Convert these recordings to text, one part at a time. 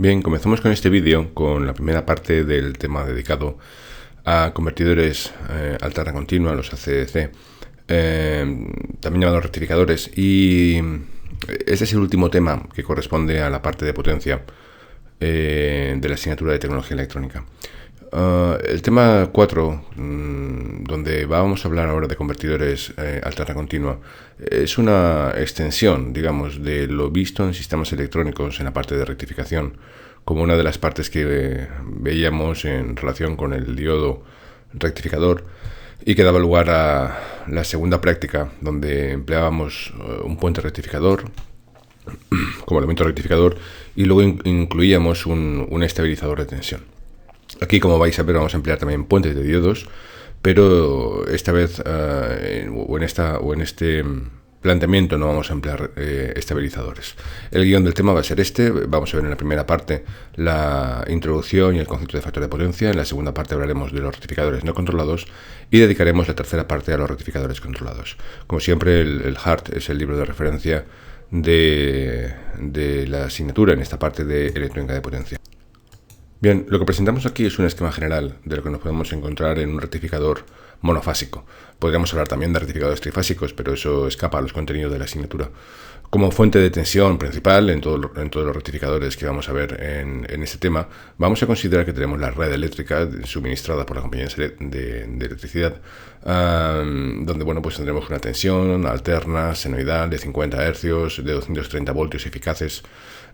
Bien, comenzamos con este vídeo con la primera parte del tema dedicado a convertidores alterna continua, los ACDC, también llamados rectificadores, y este es el último tema que corresponde a la parte de potencia de la asignatura de tecnología electrónica. El tema 4, donde vamos a hablar ahora de convertidores alterna continua, es una extensión, digamos, de lo visto en sistemas electrónicos en la parte de rectificación, como una de las partes que veíamos en relación con el diodo rectificador, y que daba lugar a la segunda práctica, donde empleábamos un puente rectificador como elemento rectificador y luego incluíamos un estabilizador de tensión. Aquí, como vais a ver, vamos a emplear también puentes de diodos, pero esta vez en este planteamiento no vamos a emplear estabilizadores. El guión del tema va a ser este. Vamos a ver en la primera parte la introducción y el concepto de factor de potencia. En la segunda parte hablaremos de los rectificadores no controlados y dedicaremos la tercera parte a los rectificadores controlados. Como siempre, el HART es el libro de referencia de la asignatura en esta parte de electrónica de potencia. Bien, lo que presentamos aquí es un esquema general de lo que nos podemos encontrar en un rectificador monofásico. Podríamos hablar también de rectificadores trifásicos, pero eso escapa a los contenidos de la asignatura. Como fuente de tensión principal en todos los rectificadores que vamos a ver en este tema, vamos a considerar que tenemos la red eléctrica suministrada por la compañía de electricidad, donde pues tendremos una tensión alterna, senoidal, de 50 Hz, de 230 voltios eficaces.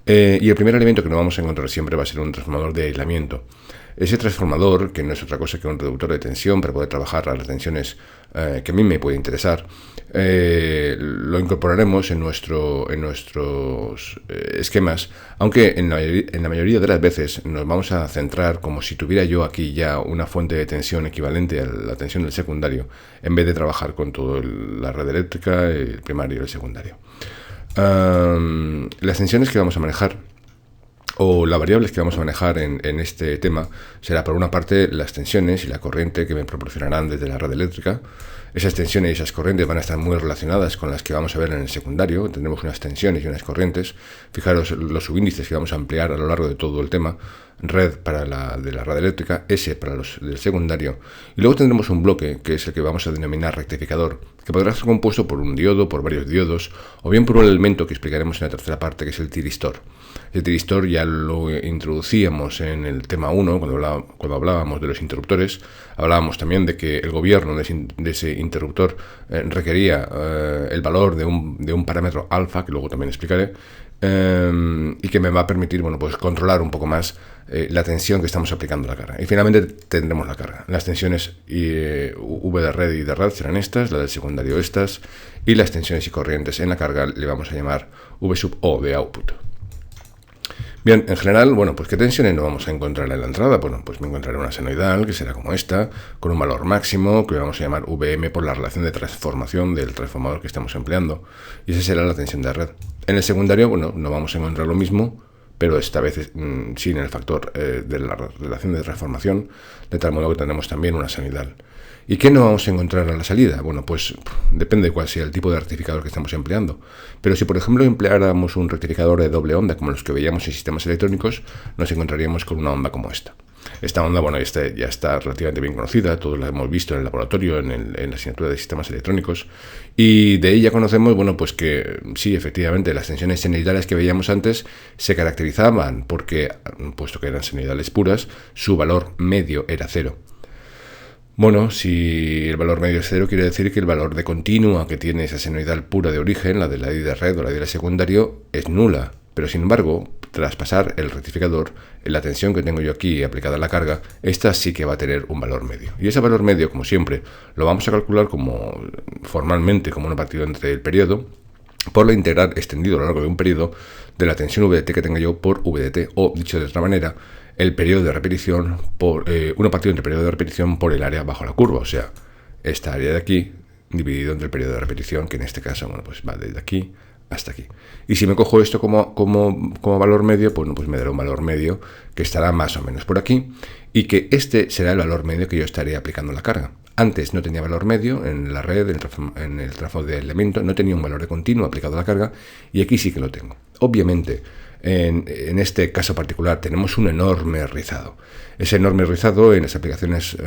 Y el primer elemento que nos vamos a encontrar siempre va a ser un transformador de aislamiento. Ese transformador, que no es otra cosa que un reductor de tensión para poder trabajar a las tensiones que a mí me puede interesar, lo incorporaremos en nuestros esquemas, aunque en la mayoría de las veces nos vamos a centrar como si tuviera yo aquí ya una fuente de tensión equivalente a la tensión del secundario, en vez de trabajar con toda la red eléctrica, el primario y el secundario. Las tensiones que vamos a manejar, o las variables que vamos a manejar en este tema, será por una parte las tensiones y la corriente que me proporcionarán desde la red eléctrica. Esas tensiones y esas corrientes van a estar muy relacionadas con las que vamos a ver en el secundario. Tendremos unas tensiones y unas corrientes. Fijaros los subíndices que vamos a emplear a lo largo de todo el tema. Red para de la red eléctrica, S para los del secundario, y luego tendremos un bloque que es el que vamos a denominar rectificador, que podrá ser compuesto por un diodo, por varios diodos, o bien por un elemento que explicaremos en la tercera parte, que es el tiristor. El tiristor ya lo introducíamos en el tema 1, cuando hablábamos de los interruptores. Hablábamos también de que el gobierno de ese interruptor requería el valor de un parámetro alfa, que luego también explicaré, y que me va a permitir controlar un poco más la tensión que estamos aplicando a la carga. Y finalmente tendremos la carga. Las tensiones V de red y de red serán estas, la del secundario estas, y las tensiones y corrientes en la carga le vamos a llamar V sub O de output. Bien, en general, ¿qué tensiones nos vamos a encontrar en la entrada? Pues me encontraré una senoidal, que será como esta, con un valor máximo, que vamos a llamar VM por la relación de transformación del transformador que estamos empleando, y esa será la tensión de red. En el secundario, no vamos a encontrar lo mismo, pero esta vez sin el factor de la relación de transformación, de tal modo que tendremos también una senoidal. ¿Y qué no vamos a encontrar a la salida? Pues depende de cuál sea el tipo de rectificador que estamos empleando. Pero si, por ejemplo, empleáramos un rectificador de doble onda, como los que veíamos en sistemas electrónicos, nos encontraríamos con una onda como esta. Esta onda, ya está relativamente bien conocida, todos la hemos visto en el laboratorio, en la asignatura de sistemas electrónicos, y de ella conocemos, que sí, efectivamente, las tensiones senoidales que veíamos antes se caracterizaban porque, puesto que eran senoidales puras, su valor medio era 0. Si el valor medio es 0, quiere decir que el valor de continua que tiene esa senoidal pura de origen, la de la I de red o la de secundario, es nula. Pero sin embargo, tras pasar el rectificador, la tensión que tengo yo aquí aplicada a la carga, esta sí que va a tener un valor medio. Y ese valor medio, como siempre, lo vamos a calcular formalmente como una partida entre el periodo, por la integral extendido a lo largo de un periodo de la tensión VDT que tenga yo por VDT, o dicho de otra manera, el periodo de repetición por una partida entre el periodo de repetición por el área bajo la curva, o sea, esta área de aquí dividido entre el periodo de repetición, que en este caso va desde aquí hasta aquí. Y si me cojo esto como valor medio, pues me dará un valor medio que estará más o menos por aquí, y que este será el valor medio que yo estaré aplicando a la carga. Antes no tenía valor medio en la red, en el trafo de elemento, no tenía un valor de continuo aplicado a la carga, y aquí sí que lo tengo. Obviamente, En este caso particular tenemos un enorme rizado. Ese enorme rizado en las aplicaciones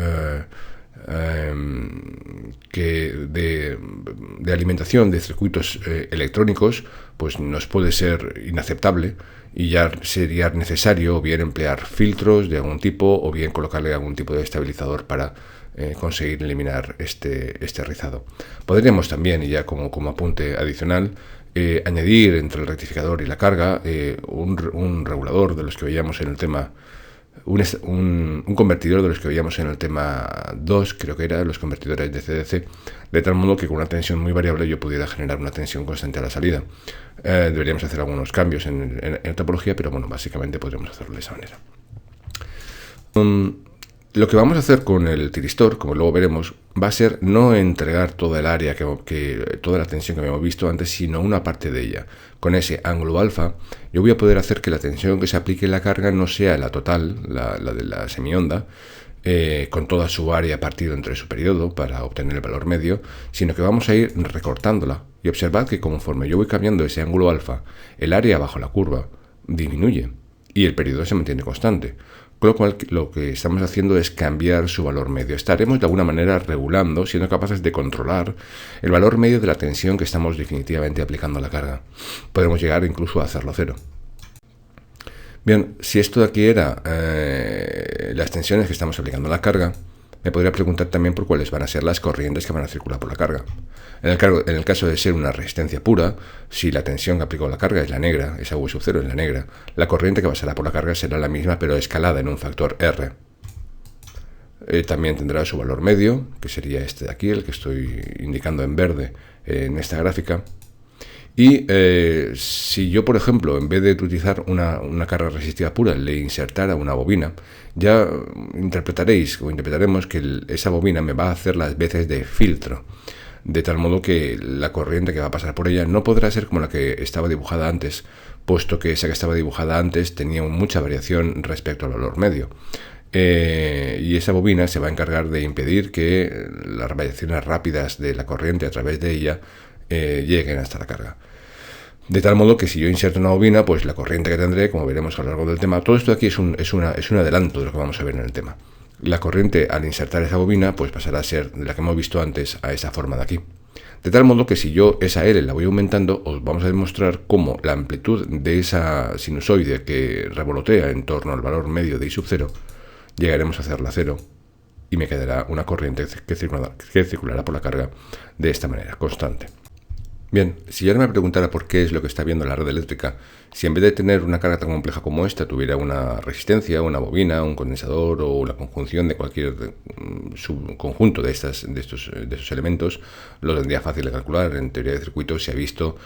de alimentación de circuitos electrónicos, pues nos puede ser inaceptable y ya sería necesario o bien emplear filtros de algún tipo o bien colocarle algún tipo de estabilizador para conseguir eliminar este rizado. Podríamos también, y ya como apunte adicional, añadir entre el rectificador y la carga un regulador de los que veíamos en el tema, un convertidor de los que veíamos en el tema 2, creo que era, los convertidores de DC-DC, de tal modo que con una tensión muy variable yo pudiera generar una tensión constante a la salida. Deberíamos hacer algunos cambios en la topología, pero bueno, básicamente podríamos hacerlo de esa manera. Lo que vamos a hacer con el tiristor, como luego veremos, va a ser no entregar toda el área, toda la tensión que habíamos visto antes, sino una parte de ella. Con ese ángulo alfa, yo voy a poder hacer que la tensión que se aplique en la carga no sea la total, la de la semionda, con toda su área partido entre su periodo para obtener el valor medio, sino que vamos a ir recortándola. Y observad que conforme yo voy cambiando ese ángulo alfa, el área bajo la curva disminuye y el periodo se mantiene constante. Con lo cual, lo que estamos haciendo es cambiar su valor medio. Estaremos de alguna manera regulando, siendo capaces de controlar el valor medio de la tensión que estamos definitivamente aplicando a la carga. Podemos llegar incluso a hacerlo cero. Bien, si esto de aquí era las tensiones que estamos aplicando a la carga, me podría preguntar también por cuáles van a ser las corrientes que van a circular por la carga. En el caso de ser una resistencia pura, si la tensión que aplico a la carga es la negra, esa V sub 0 es la negra, la corriente que pasará por la carga será la misma, pero escalada en un factor R. También tendrá su valor medio, que sería este de aquí, el que estoy indicando en verde en esta gráfica. Y si yo, por ejemplo, en vez de utilizar una carga resistiva pura, le insertara una bobina, ya interpretaremos que esa bobina me va a hacer las veces de filtro, de tal modo que la corriente que va a pasar por ella no podrá ser como la que estaba dibujada antes, puesto que esa que estaba dibujada antes tenía mucha variación respecto al valor medio. Y esa bobina se va a encargar de impedir que las variaciones rápidas de la corriente a través de ella lleguen hasta la carga. De tal modo que si yo inserto una bobina, pues la corriente que tendré, como veremos a lo largo del tema, todo esto de aquí es un adelanto de lo que vamos a ver en el tema. La corriente, al insertar esa bobina, pues pasará a ser de la que hemos visto antes a esa forma de aquí. De tal modo que si yo esa L la voy aumentando, os vamos a demostrar cómo la amplitud de esa sinusoide que revolotea en torno al valor medio de I sub 0, llegaremos a hacerla cero y me quedará una corriente que circulará por la carga de esta manera, constante. Bien, si yo ahora me preguntara por qué es lo que está viendo la red eléctrica, si en vez de tener una carga tan compleja como esta tuviera una resistencia, una bobina, un condensador o la conjunción de cualquier subconjunto de esos elementos, lo tendría fácil de calcular. En teoría de circuitos se ha visto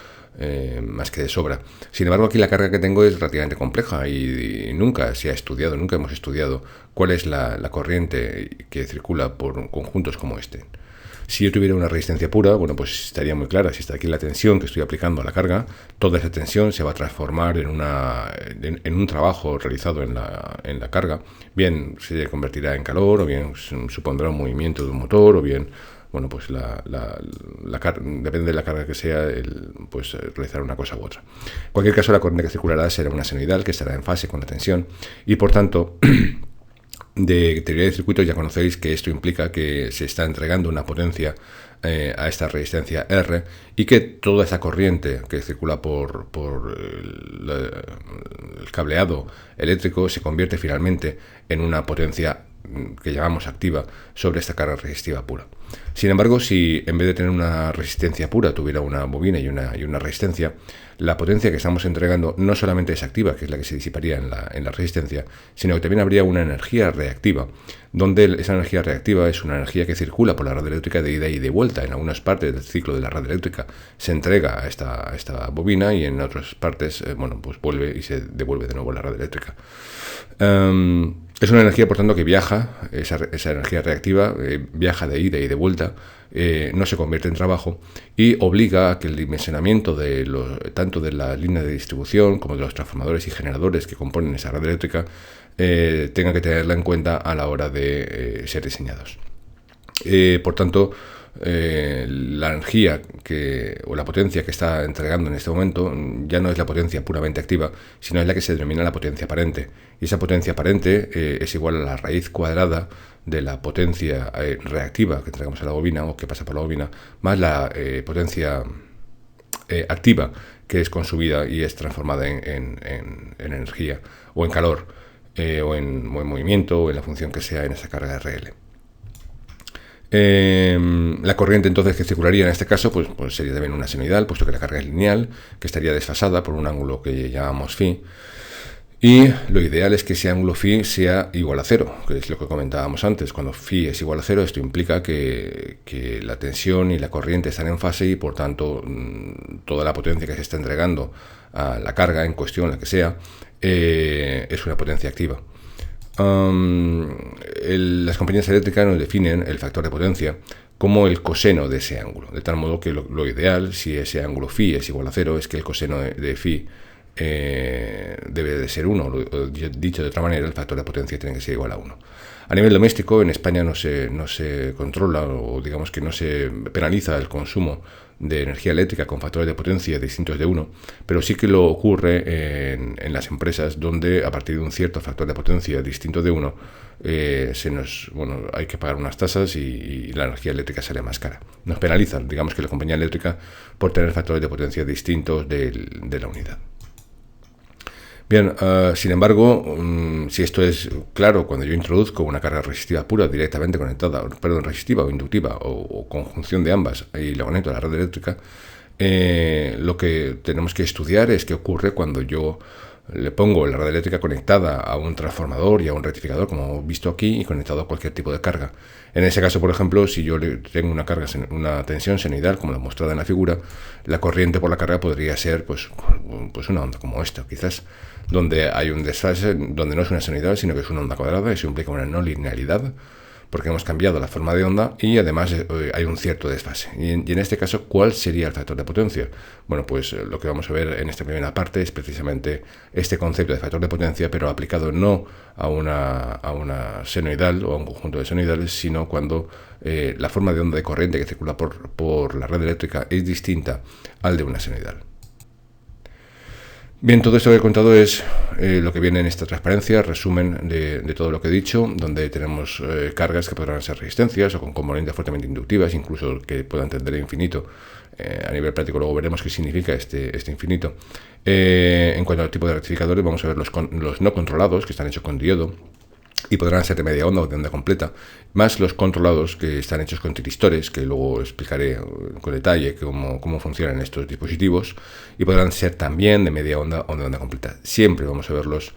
más que de sobra. Sin embargo, aquí la carga que tengo es relativamente compleja y nunca se ha estudiado, nunca hemos estudiado cuál es la corriente que circula por conjuntos como este. Si yo tuviera una resistencia pura, bueno, pues estaría muy clara. Si está aquí la tensión que estoy aplicando a la carga, toda esa tensión se va a transformar en un trabajo realizado en la carga. Bien se convertirá en calor, o bien supondrá un movimiento de un motor, o bien, bueno, pues depende de la carga que sea, pues realizar una cosa u otra. En cualquier caso, la corriente que circulará será una senoidal que estará en fase con la tensión y, por tanto, de teoría de circuitos ya conocéis que esto implica que se está entregando una potencia a esta resistencia R y que toda esa corriente que circula por el cableado eléctrico se convierte finalmente en una potencia que llamamos activa sobre esta carga resistiva pura. Sin embargo, si en vez de tener una resistencia pura tuviera una bobina y una resistencia, la potencia que estamos entregando no solamente es activa, que es la que se disiparía en la resistencia, sino que también habría una energía reactiva, donde esa energía reactiva es una energía que circula por la red eléctrica de ida y de vuelta. En algunas partes del ciclo de la red eléctrica se entrega a esta bobina y en otras partes, pues vuelve y se devuelve de nuevo a la red eléctrica. Es una energía, por tanto, que viaja, esa energía reactiva viaja de ida y de vuelta, no se convierte en trabajo y obliga a que el dimensionamiento tanto de la línea de distribución como de los transformadores y generadores que componen esa red eléctrica tenga que tenerla en cuenta a la hora de ser diseñados. Por tanto, la energía o la potencia que está entregando en este momento ya no es la potencia puramente activa, sino es la que se denomina la potencia aparente. Y esa potencia aparente es igual a la raíz cuadrada de la potencia reactiva que entregamos a la bobina o que pasa por la bobina, más la potencia activa que es consumida y es transformada en energía o en calor o en movimiento o en la función que sea en esa carga RL. La corriente entonces que circularía en este caso pues sería también una senoidal, puesto que la carga es lineal, que estaría desfasada por un ángulo que llamamos phi. Y lo ideal es que ese ángulo phi sea igual a cero, que es lo que comentábamos antes. Cuando phi es igual a cero, esto implica que la tensión y la corriente están en fase y por tanto toda la potencia que se está entregando a la carga en cuestión, la que sea, es una potencia activa. Las compañías eléctricas nos definen el factor de potencia como el coseno de ese ángulo, de tal modo que lo ideal, si ese ángulo phi es igual a cero, es que el coseno de phi debe de ser 1, dicho de otra manera, el factor de potencia tiene que ser igual a 1. A nivel doméstico, en España no se controla o digamos que no se penaliza el consumo de energía eléctrica con factores de potencia distintos de 1, pero sí que lo ocurre en las empresas donde a partir de un cierto factor de potencia distinto de 1 hay que pagar unas tasas y la energía eléctrica sale más cara. Nos penalizan, digamos que la compañía eléctrica, por tener factores de potencia distintos de la unidad. Bien, sin embargo, si esto es claro, cuando yo introduzco una carga resistiva pura directamente conectada, resistiva o inductiva o conjunción de ambas y lo conecto a la red eléctrica, lo que tenemos que estudiar es qué ocurre cuando yo le pongo la red eléctrica conectada a un transformador y a un rectificador, como hemos visto aquí, y conectado a cualquier tipo de carga. En ese caso, por ejemplo, si yo tengo una tensión senoidal, como la mostrada en la figura, la corriente por la carga podría ser pues una onda como esta, quizás, donde hay un desfase, donde no es una senoidal, sino que es una onda cuadrada. Eso implica una no linealidad, porque hemos cambiado la forma de onda y además hay un cierto desfase. Y en este caso, ¿cuál sería el factor de potencia? Bueno, pues lo que vamos a ver en esta primera parte es precisamente este concepto de factor de potencia, pero aplicado no a una senoidal o a un conjunto de senoidales, sino cuando la forma de onda de corriente que circula por la red eléctrica es distinta al de una senoidal. Bien, todo esto que he contado es lo que viene en esta transparencia, resumen de todo lo que he dicho, donde tenemos cargas que podrán ser resistencias o con componentes fuertemente inductivas, incluso que puedan tender a infinito. A nivel práctico luego veremos qué significa este infinito. En cuanto al tipo de rectificadores, vamos a ver los no controlados, que están hechos con diodo, y podrán ser de media onda o de onda completa, más los controlados que están hechos con tiristores, que luego explicaré con detalle cómo funcionan estos dispositivos, y podrán ser también de media onda o de onda completa. Siempre vamos a ver los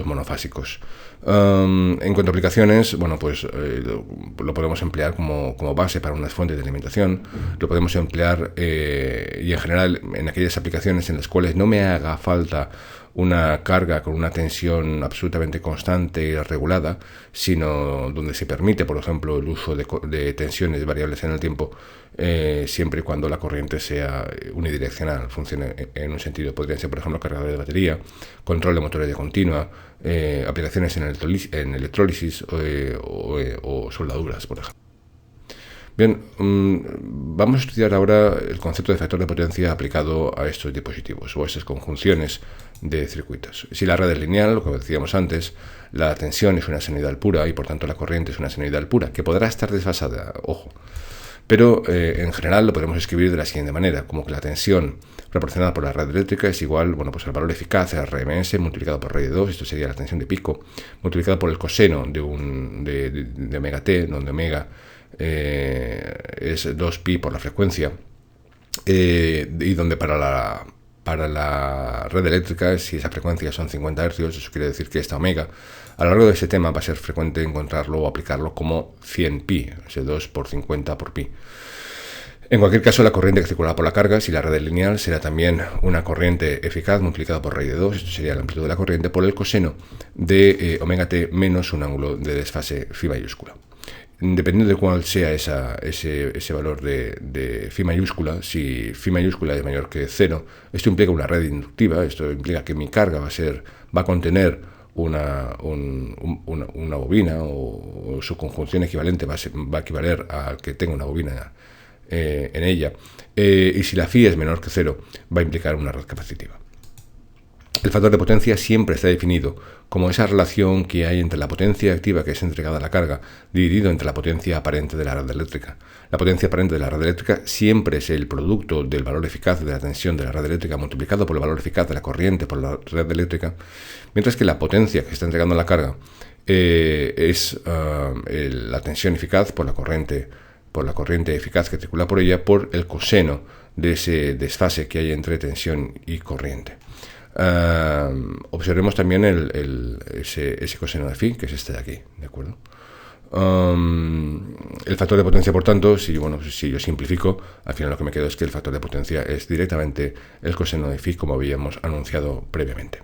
monofásicos. En cuanto a aplicaciones, bueno, pues lo podemos emplear como base para unas fuentes de alimentación, lo podemos emplear y en general en aquellas aplicaciones en las cuales no me haga falta una carga con una tensión absolutamente constante y regulada, sino donde se permite, por ejemplo, el uso de tensiones variables en el tiempo, siempre y cuando la corriente sea unidireccional, funcione en un sentido. Podrían ser, por ejemplo, cargadores de batería, control de motores de continua, aplicaciones en electrólisis o soldaduras, por ejemplo. Bien, vamos a estudiar ahora el concepto de factor de potencia aplicado a estos dispositivos o a estas conjunciones de circuitos. Si la red es lineal, lo que decíamos antes, la tensión es una senoidal pura y por tanto la corriente es una senoidal pura, que podrá estar desfasada, ojo. Pero en general lo podemos escribir de la siguiente manera, como que la tensión proporcionada por la red eléctrica es igual, pues al valor eficaz, RMS, multiplicado por raíz de 2, esto sería la tensión de pico, multiplicado por el coseno de omega t, donde omega es 2pi por la frecuencia, y donde para la red eléctrica, si esa frecuencia son 50 Hz, eso quiere decir que esta omega, a lo largo de ese tema va a ser frecuente encontrarlo o aplicarlo como 100pi, o sea, 2 por 50 por pi. En cualquier caso, la corriente que circula por la carga, si la red es lineal, será también una corriente eficaz multiplicada por raíz de 2, esto sería la amplitud de la corriente, por el coseno de omega t menos un ángulo de desfase phi mayúscula. Dependiendo de cuál sea ese valor de phi mayúscula, si phi mayúscula es mayor que 0, esto implica una red inductiva, esto implica que mi carga va a contener una bobina o su conjunción equivalente va a equivaler a que tenga una bobina en ella, y si la phi es menor que 0 va a implicar una red capacitiva. El factor de potencia siempre está definido como esa relación que hay entre la potencia activa que es entregada a la carga dividido entre la potencia aparente de la red eléctrica. La potencia aparente de la red eléctrica siempre es el producto del valor eficaz de la tensión de la red eléctrica multiplicado por el valor eficaz de la corriente por la red eléctrica, mientras que la potencia que está entregando a la carga es la tensión eficaz por la corriente eficaz que circula por ella por el coseno de ese desfase que hay entre tensión y corriente. Observemos también ese coseno de phi, que es este de aquí, ¿de acuerdo? El factor de potencia, por tanto, si yo simplifico, al final lo que me quedo es que el factor de potencia es directamente el coseno de phi, como habíamos anunciado previamente.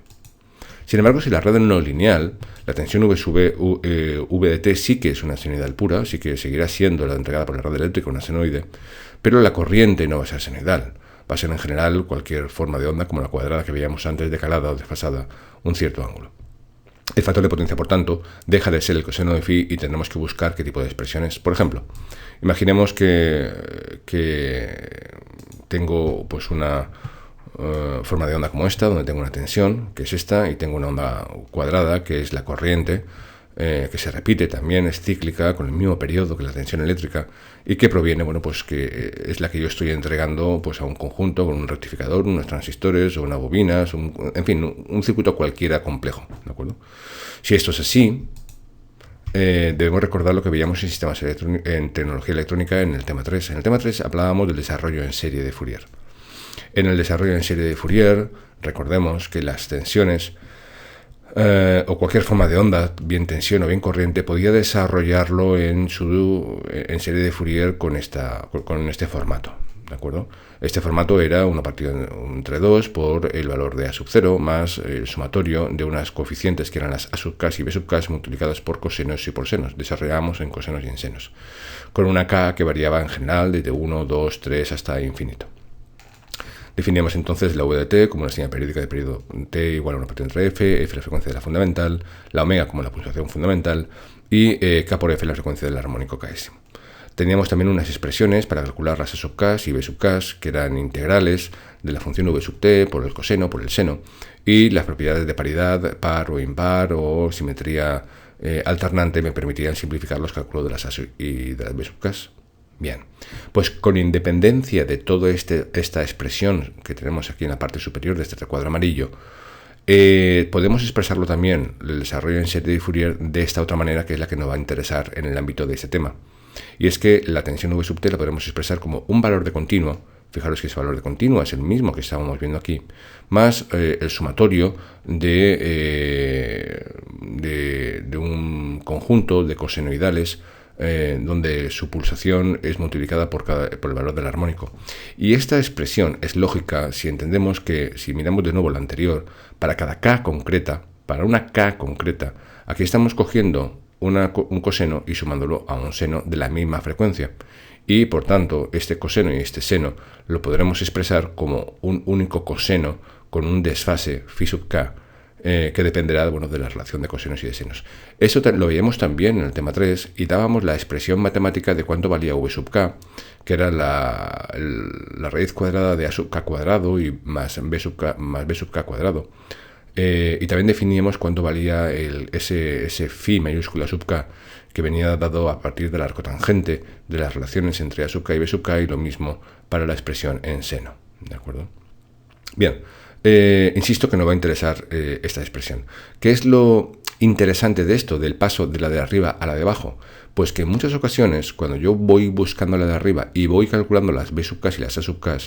Sin embargo, si la red es no lineal, la tensión V de t sí que es una senoidal pura, sí que seguirá siendo la entregada por la red eléctrica una senoide, pero la corriente no va a ser senoidal. Va a ser en general cualquier forma de onda, como la cuadrada que veíamos antes, decalada o desfasada, un cierto ángulo. El factor de potencia, por tanto, deja de ser el coseno de phi y tendremos que buscar qué tipo de expresiones. Por ejemplo, imaginemos que tengo pues una forma de onda como esta, donde tengo una tensión, que es esta, y tengo una onda cuadrada, que es la corriente, que se repite también, es cíclica, con el mismo periodo que la tensión eléctrica, y que proviene, pues que es la que yo estoy entregando pues a un conjunto con un rectificador, unos transistores o unas bobinas, en fin, un circuito cualquiera complejo, ¿de acuerdo? Si esto es así, debemos recordar lo que veíamos en sistemas en tecnología electrónica en el tema 3. En el tema 3 hablábamos del desarrollo en serie de Fourier. En el desarrollo en serie de Fourier, recordemos que las tensiones o cualquier forma de onda, bien tensión o bien corriente, podía desarrollarlo en serie de Fourier con este formato, ¿de acuerdo? Este formato era una partida entre 2 por el valor de A sub 0 más el sumatorio de unas coeficientes que eran las A sub k y B sub k multiplicadas por cosenos y por senos. Desarrollamos en cosenos y en senos, con una k que variaba en general desde 1, 2, 3 hasta infinito. Definíamos entonces la V de t como una señal periódica de periodo t igual a una partida entre f la frecuencia de la fundamental, la omega como la pulsación fundamental y k por f la frecuencia del armónico ks. Teníamos también unas expresiones para calcular las A sub k y B sub k, que eran integrales de la función v sub t por el coseno, por el seno, y las propiedades de paridad, par o impar o simetría alternante me permitían simplificar los cálculos de las A y de las B sub k. Bien, pues con independencia de toda esta expresión que tenemos aquí en la parte superior de este recuadro amarillo, podemos expresarlo también, el desarrollo en serie de Fourier, de esta otra manera, que es la que nos va a interesar en el ámbito de este tema. Y es que la tensión V sub t la podemos expresar como un valor de continuo. Fijaros que ese valor de continuo es el mismo que estábamos viendo aquí, más el sumatorio de un conjunto de cosenoidales donde su pulsación es multiplicada por el valor del armónico. Y esta expresión es lógica si entendemos que, si miramos de nuevo la anterior, para cada k concreta, para una k concreta, aquí estamos cogiendo un coseno y sumándolo a un seno de la misma frecuencia. Y por tanto, este coseno y este seno lo podremos expresar como un único coseno con un desfase phi sub k, que dependerá de la relación de cosenos y de senos. Eso lo veíamos también en el tema 3 y dábamos la expresión matemática de cuánto valía v sub k, que era la raíz cuadrada de a sub k cuadrado y más b sub k cuadrado. Y también definíamos cuánto valía ese phi mayúscula sub k, que venía dado a partir del arco tangente de las relaciones entre a sub k y b sub k, y lo mismo para la expresión en seno, ¿de acuerdo? Bien, insisto que nos va a interesar esta expresión. ¿Qué es lo interesante de esto, del paso de la de arriba a la de abajo? Pues que en muchas ocasiones, cuando yo voy buscando la de arriba y voy calculando las b sub k y las a sub k,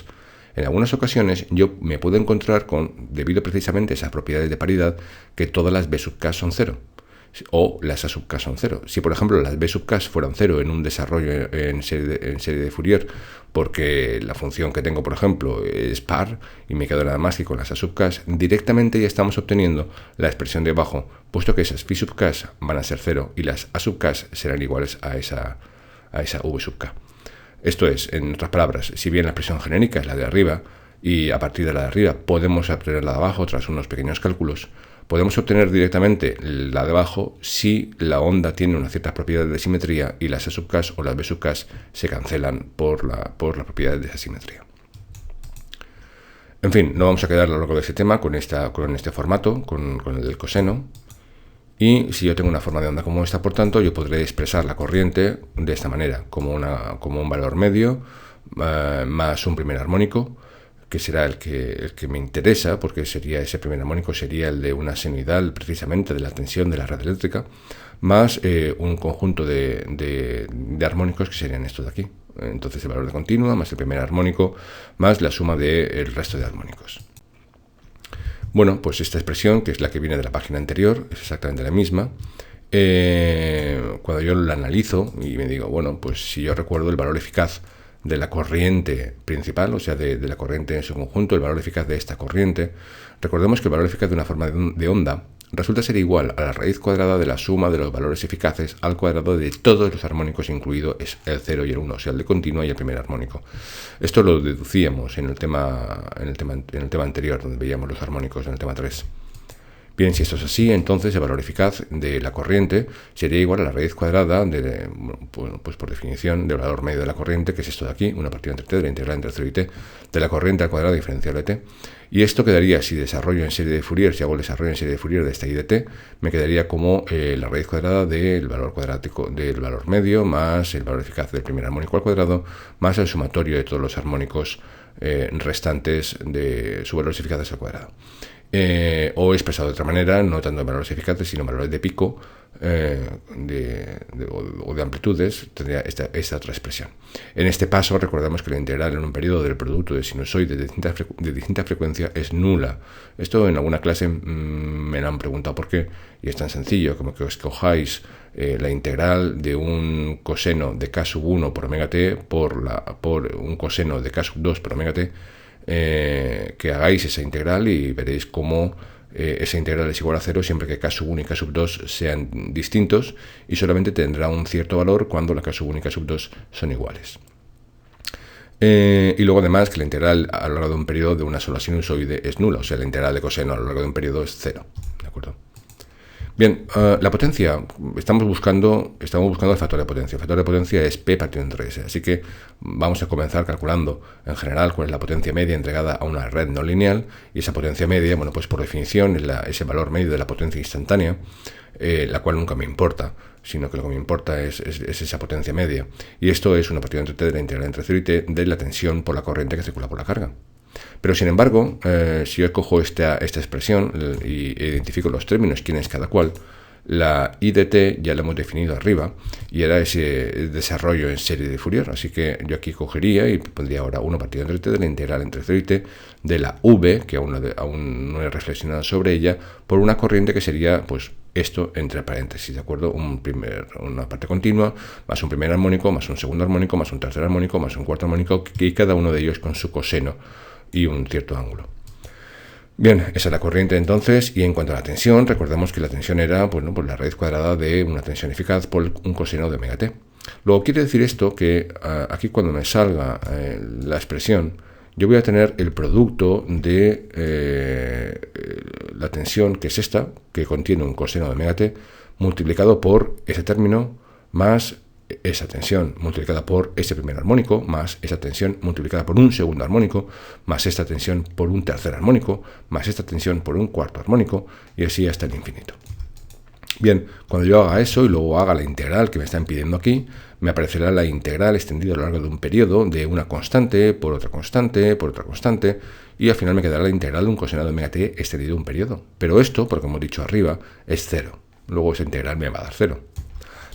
en algunas ocasiones yo me puedo encontrar debido precisamente a esas propiedades de paridad, que todas las b sub k son 0. O las A sub k son 0. Si por ejemplo las B sub k fueran 0 en un desarrollo en serie de Fourier, porque la función que tengo por ejemplo es par y me quedo nada más que con las A sub k, directamente ya estamos obteniendo la expresión de abajo, puesto que esas phi sub k van a ser 0 y las A sub k serán iguales a esa V sub k. Esto es, en otras palabras, si bien la expresión genérica es la de arriba, y a partir de la de arriba podemos obtener la de abajo tras unos pequeños cálculos, Podemos obtener directamente la de abajo si la onda tiene unas ciertas propiedades de simetría y las E sub k o las B sub k se cancelan por las propiedades de esa simetría. En fin, no vamos a quedar a lo largo de este tema con este formato, con el del coseno. Y si yo tengo una forma de onda como esta, por tanto, yo podré expresar la corriente de esta manera, como un valor medio más un primer armónico, que será el que me interesa, porque ese primer armónico sería el de una senoidal, precisamente de la tensión de la red eléctrica, más un conjunto de armónicos que serían estos de aquí. Entonces el valor de continua más el primer armónico más la suma del resto de armónicos. Bueno, pues esta expresión, que es la que viene de la página anterior, es exactamente la misma. Cuando yo la analizo y me digo, bueno, pues si yo recuerdo el valor eficaz de la corriente principal, o sea, de la corriente en su conjunto, el valor eficaz de esta corriente, recordemos que el valor eficaz de una forma de onda resulta ser igual a la raíz cuadrada de la suma de los valores eficaces al cuadrado de todos los armónicos, incluido es el 0 y el 1, o sea, el de continua y el primer armónico. Esto lo deducíamos en el tema anterior, donde veíamos los armónicos en el tema 3. Bien, si esto es así, entonces el valor eficaz de la corriente sería igual a la raíz cuadrada, pues por definición, del valor medio de la corriente, que es esto de aquí, una partida entre t, de la integral entre 0 y t, de la corriente al cuadrado diferencial de t. Y esto quedaría, si desarrollo en serie de Fourier, si hago el desarrollo en serie de Fourier de esta i de t, me quedaría como la raíz cuadrada del valor cuadrático del valor medio, más el valor eficaz del primer armónico al cuadrado, más el sumatorio de todos los armónicos restantes de sus valores eficaces al cuadrado. O expresado de otra manera, no tanto en valores eficaces, sino en valores de pico o de amplitudes, tendría esta otra expresión. En este paso, recordamos que la integral en un periodo del producto de sinusoides de distinta frecuencia es nula. Esto en alguna clase me lo han preguntado por qué, y es tan sencillo como que escojáis la integral de un coseno de k sub 1 por omega t por un coseno de k sub 2 por omega t, que hagáis esa integral y veréis cómo esa integral es igual a 0 siempre que k sub 1 y k sub 2 sean distintos, y solamente tendrá un cierto valor cuando la k sub 1 y k sub 2 son iguales. Y luego además que la integral a lo largo de un periodo de una sola sinusoide es nula, o sea, la integral de coseno a lo largo de un periodo es 0. ¿De acuerdo? Bien, la potencia, estamos buscando el factor de potencia. El factor de potencia es P partido entre S, así que vamos a comenzar calculando en general cuál es la potencia media entregada a una red no lineal, y esa potencia media, bueno, pues por definición es ese valor medio de la potencia instantánea, la cual nunca me importa, sino que lo que me importa es esa potencia media, y esto es una partida entre T de la integral entre 0 y T de la tensión por la corriente que circula por la carga. Pero sin embargo, si yo cojo esta expresión y identifico los términos, quién es cada cual, la I de t ya la hemos definido arriba y era ese desarrollo en serie de Fourier. Así que yo aquí cogería y pondría ahora 1 partido entre t de la integral entre 0 y t de la V, que aún no he reflexionado sobre ella, por una corriente que sería pues esto entre paréntesis, ¿de acuerdo? Una parte continua, más un primer armónico, más un segundo armónico, más un tercer armónico, más un cuarto armónico, y cada uno de ellos con su coseno y un cierto ángulo. Bien, esa es la corriente entonces, y en cuanto a la tensión, recordemos que la tensión era pues la raíz cuadrada de una tensión eficaz por un coseno de omega t. Luego quiere decir esto que aquí cuando me salga la expresión, yo voy a tener el producto de la tensión, que es esta, que contiene un coseno de omega t, multiplicado por ese término más esa tensión multiplicada por ese primer armónico, más esa tensión multiplicada por un segundo armónico, más esta tensión por un tercer armónico, más esta tensión por un cuarto armónico, y así hasta el infinito. Bien, cuando yo haga eso y luego haga la integral que me están pidiendo aquí, me aparecerá la integral extendida a lo largo de un periodo de una constante por otra constante por otra constante, y al final me quedará la integral de un coseno de omega t extendido a un periodo. Pero esto, porque como he dicho arriba, es 0. Luego esa integral me va a dar 0.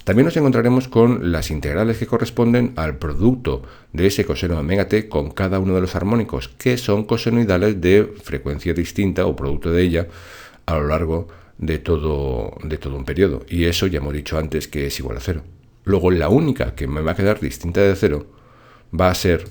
También nos encontraremos con las integrales que corresponden al producto de ese coseno de omega t con cada uno de los armónicos, que son cosenoidales de frecuencia distinta o producto de ella a lo largo de todo un periodo. Y eso ya hemos dicho antes que es igual a 0. Luego la única que me va a quedar distinta de 0 va a ser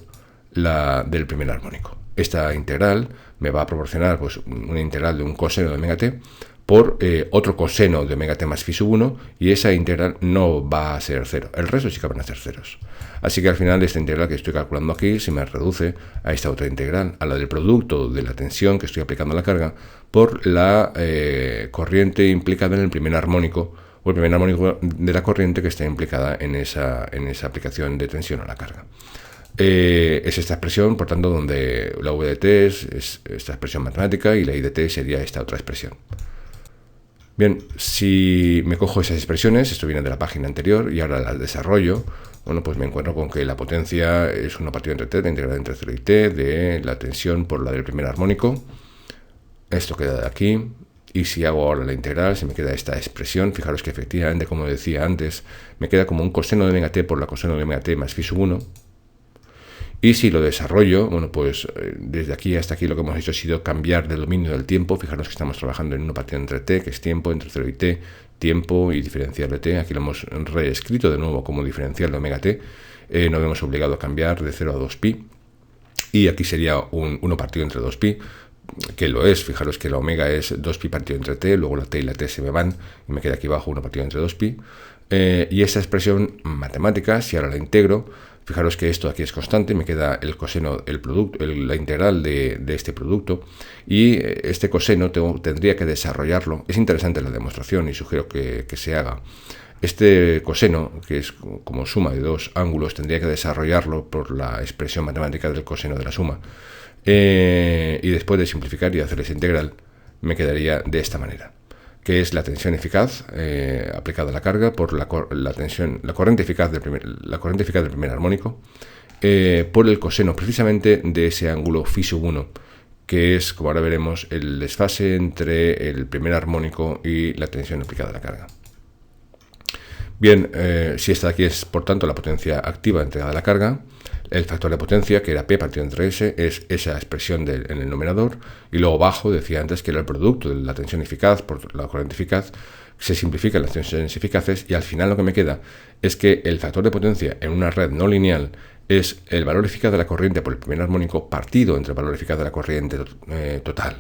la del primer armónico. Esta integral me va a proporcionar pues una integral de un coseno de omega t por otro coseno de omega t más phi sub 1, y esa integral no va a ser 0. El resto sí que van a ser ceros. Así que al final esta integral que estoy calculando aquí se me reduce a esta otra integral, a la del producto de la tensión que estoy aplicando a la carga por la corriente implicada en el primer armónico, o el primer armónico de la corriente que está implicada en esa aplicación de tensión a la carga. Es esta expresión, por tanto, donde la v de t es esta expresión matemática y la i de t sería esta otra expresión. Bien, si me cojo esas expresiones, esto viene de la página anterior y ahora las desarrollo, bueno, pues me encuentro con que la potencia es 1 partido entre t, la integral entre 0 y t de la tensión por la del primer armónico. Esto queda de aquí. Y si hago ahora la integral, se me queda esta expresión. Fijaros que efectivamente, como decía antes, me queda como un coseno de omega t por la coseno de omega t más phi sub 1. Y si lo desarrollo, bueno, pues desde aquí hasta aquí lo que hemos hecho ha sido cambiar de dominio del tiempo. Fijaros que estamos trabajando en 1 partido entre t, que es tiempo, entre 0 y t, tiempo y diferencial de t. Aquí lo hemos reescrito de nuevo como diferencial de omega t. Nos hemos obligado a cambiar de 0 a 2pi. Y aquí sería un 1 partido entre 2pi, que lo es. Fijaros que la omega es 2pi partido entre t, luego la t y la t se me van y me queda aquí abajo 1 partido entre 2pi. Y esta expresión matemática, si ahora la integro, fijaros que esto aquí es constante, me queda el coseno, el producto, la integral de este producto, y este coseno tendría que desarrollarlo. Es interesante la demostración y sugiero que se haga. Este coseno, que es como suma de dos ángulos, tendría que desarrollarlo por la expresión matemática del coseno de la suma. Y después de simplificar y hacer esa integral, me quedaría de esta manera, que es la tensión eficaz aplicada a la carga por la corriente eficaz del primer armónico por el coseno precisamente de ese ángulo phi sub 1, que es, como ahora veremos, el desfase entre el primer armónico y la tensión aplicada a la carga. Bien, si esta de aquí es, por tanto, la potencia activa entregada a la carga, el factor de potencia, que era P partido entre S, es esa expresión en el numerador, y luego abajo decía antes que era el producto de la tensión eficaz por la corriente eficaz. Se simplifican las tensiones eficaces y al final lo que me queda es que el factor de potencia en una red no lineal es el valor eficaz de la corriente por el primer armónico partido entre el valor eficaz de la corriente total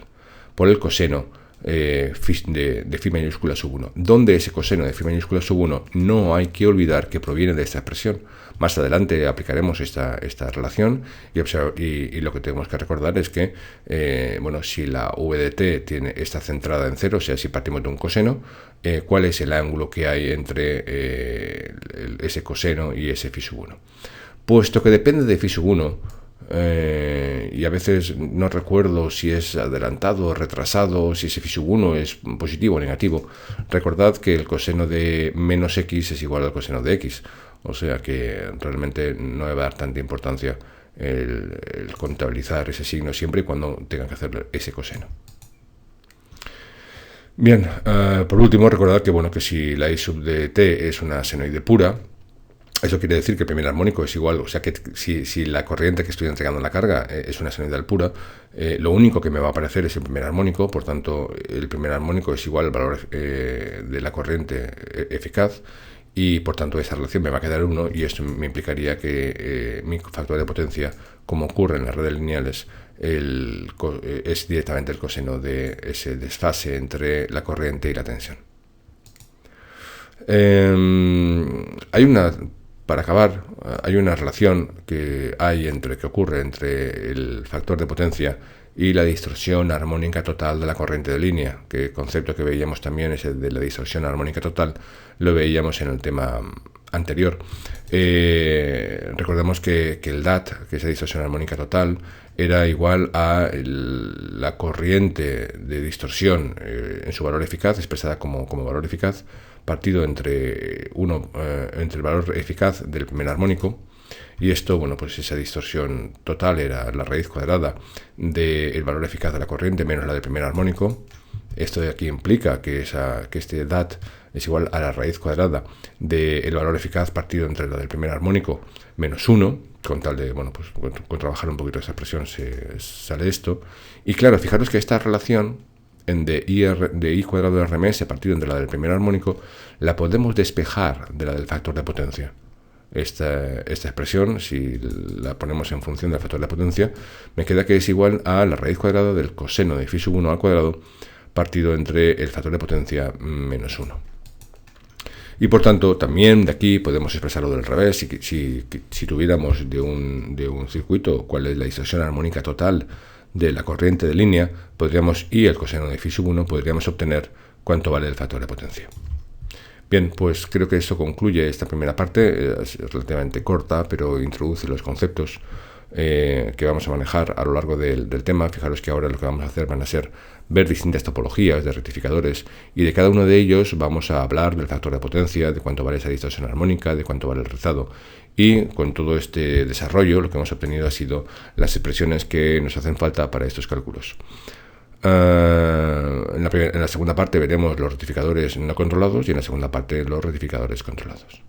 por el coseno de phi mayúscula sub 1, donde ese coseno de phi mayúscula sub 1 no hay que olvidar que proviene de esta expresión. Más adelante aplicaremos esta relación y lo que tenemos que recordar es que bueno, si la v de t está centrada en 0, o sea, si partimos de un coseno, ¿cuál es el ángulo que hay entre ese coseno y ese phi sub 1? Puesto que depende de phi sub 1, y a veces no recuerdo si es adelantado o retrasado, si ese phi sub 1 es positivo o negativo. Recordad que el coseno de menos x es igual al coseno de x, o sea que realmente no me va a dar tanta importancia el contabilizar ese signo siempre y cuando tenga que hacer ese coseno. Bien, por último, recordad que, bueno, que si la i sub de t es una senoide pura, eso quiere decir que el primer armónico es igual, o sea que si la corriente que estoy entregando en la carga es una senoidal pura, lo único que me va a aparecer es el primer armónico, por tanto el primer armónico es igual al valor de la corriente eficaz, y por tanto esa relación me va a quedar 1, y esto me implicaría que mi factor de potencia, como ocurre en las redes lineales, es directamente el coseno de ese desfase entre la corriente y la tensión. Para acabar, hay una relación que ocurre entre el factor de potencia y la distorsión armónica total de la corriente de línea, que el concepto que veíamos también es el de la distorsión armónica total, lo veíamos en el tema anterior. Recordemos que el DAT, que es la distorsión armónica total, era igual a la corriente de distorsión en su valor eficaz, expresada como valor eficaz, partido entre el valor eficaz del primer armónico, y esto, bueno, pues esa distorsión total era la raíz cuadrada del valor eficaz de la corriente menos la del primer armónico. Esto de aquí implica que este DAT es igual a la raíz cuadrada del valor eficaz partido entre la del primer armónico menos 1, con tal de, bueno, pues con trabajar un poquito esa expresión sale esto. Y claro, fijaros que esta relación de i cuadrado de RMS partido entre la del primer armónico la podemos despejar de la del factor de potencia. esta expresión, si la ponemos en función del factor de potencia, me queda que es igual a la raíz cuadrada del coseno de phi sub 1 al cuadrado partido entre el factor de potencia menos 1. Y por tanto, también de aquí podemos expresarlo del revés. Si tuviéramos de un circuito cuál es la distorsión armónica total de la corriente de línea, podríamos, y el coseno de phi sub 1, podríamos obtener cuánto vale el factor de potencia. Bien, pues creo que esto concluye esta primera parte, es relativamente corta, pero introduce los conceptos que vamos a manejar a lo largo del tema. Fijaros que ahora lo que vamos a hacer van a ser ver distintas topologías de rectificadores, y de cada uno de ellos vamos a hablar del factor de potencia, de cuánto vale esa distorsión armónica, de cuánto vale el rizado. Y con todo este desarrollo lo que hemos obtenido ha sido las expresiones que nos hacen falta para estos cálculos. En la segunda parte veremos los rectificadores no controlados y en la segunda parte los rectificadores controlados.